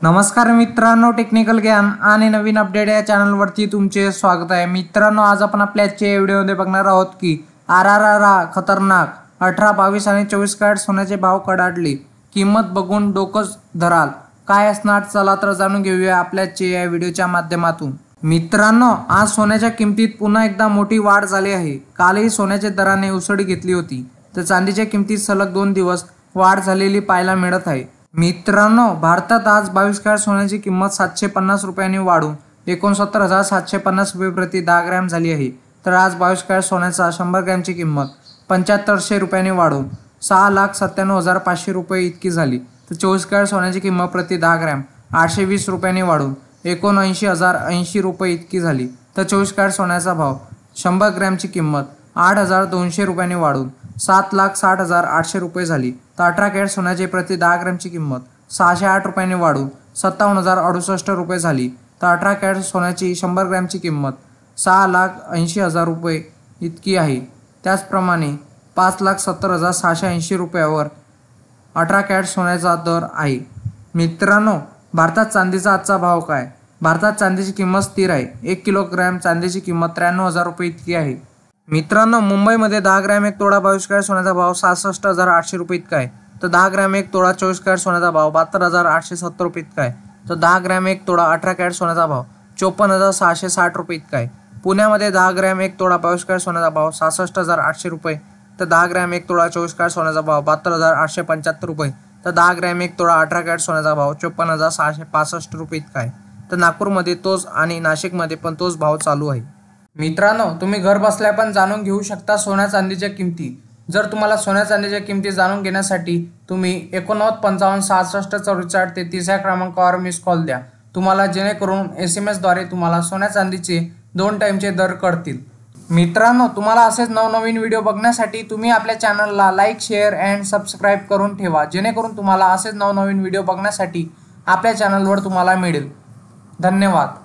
नमस्कार मित्रांनो, टेक्निकल ज्ञान आणि नवीन अपडेट या चॅनलवरती तुमचे स्वागत आहे। मित्रांनो, आज आपण आपल्या आजच्या व्हिडिओमध्ये बघणार आहोत की आर खतरनाक 18, 22 आणि 24 कॅरेट सोन्याचे भाव कडाडले। किंमत बघून डोकंच धराल, काय असणार चला तर जाणून घेऊया आपल्या या व्हिडिओच्या माध्यमातून। मित्रांनो, आज सोन्याच्या किमतीत पुन्हा एकदा मोठी वाढ झाली आहे। कालही सोन्याच्या दराने उसळी घेतली होती, तर चांदीच्या किमतीत सलग 2 दिवस वाढ झालेली पाहायला मिळत आहे। मित्रांनो, भारतात आज 22 कॅरेट सोन्याची किंमत 750 रुपयांनी वाढून 69,750 रुपये प्रति 10 ग्रॅम झाली आहे। तर आज 22 कॅरेट सोन्याचा 100 ग्रॅमची किंमत 7500 रुपयांनी वाढून 6,97,500 रुपये इतकी झाली। तर 24 कॅरेट सोन्याची किंमत प्रति 10 ग्रॅम 820 रुपयांनी वाढून 79,080 रुपये इतकी झाली। तर 24 कॅरेट सोन्याचा भाव 100 ग्रॅमची किंमत 8,200 रुपयांनी वाढून 7,60,800 रुपये झाली। तर 18 कॅरेट सोन्याची प्रति 10 ग्रॅमची किंमत 608 रुपयांनी वाढून 57,068 रुपये झाली। तर 18 कॅरेट सोन्याची 100 ग्रॅमची किंमत 6,80,000 रुपये इतकी आहे। त्याचप्रमाणे 5,70,680 रुपयावर 18 कॅरेट सोन्याचा दर आहे। मित्रांनो, भारतात चांदीचा आजचा भाव काय? भारतात चांदीची किंमत स्थिर आहे। 1 किलोग्रॅम चांदीची किंमत 93,000 रुपये इतकी आहे। मित्रांनो, मुंबईमध्ये 10 ग्रॅम 1 तोळा 22 कॅरेट सोन्याचा भाव 66,800 रुपये इतका आहे। तर 10 ग्रॅम 1 तोळा 24 कॅरेट सोन्याचा भाव 72,870 रुपये इतका आहे। तर 10 ग्रॅम 1 तोळा 18 कॅरेट सोन्याचा भाव 54,660 रुपये इतका आहे। पुण्यामध्ये 10 ग्रॅम 1 तोळा 22 कॅरेट सोन्याचा भाव 66,800 रुपये। तर 10 ग्रॅम 1 तोळा 24 कॅरेट सोन्याचा भाव 72,875 रुपये। तर 10 ग्रॅम 1 तोळा 18 कॅरेट सोन्याचा भाव 54,665 रुपये इतका आहे। तर नागपूरमध्ये तोच आणि नाशिकमध्ये पण तोच भाव चालू आहे। मित्रांनो, तुम्ही घर बसल्या पण जाणून घेऊ शकता सोन्या चांदीच्या किमती। जर तुम्हाला सोन्या चांदीच्या किमती जाणून घेण्यासाठी तुम्ही 89 55 66 44 33 या क्रमांकावर मिस कॉल द्या। तुम्हाला जेणेकरून SMS द्वारे तुम्हाला सोन्या चांदीचे 2 टाइमचे दर कळतील। मित्रांनो, तुम्हाला असेच नवनवीन व्हिडिओ बघण्यासाठी तुम्ही आपल्या चॅनलला लाईक, शेअर अँड सबस्क्राईब करून ठेवा, जेणेकरून तुम्हाला असेच नवनवीन व्हिडिओ बघण्यासाठी आपल्या चॅनलवर तुम्हाला मिळेल। धन्यवाद।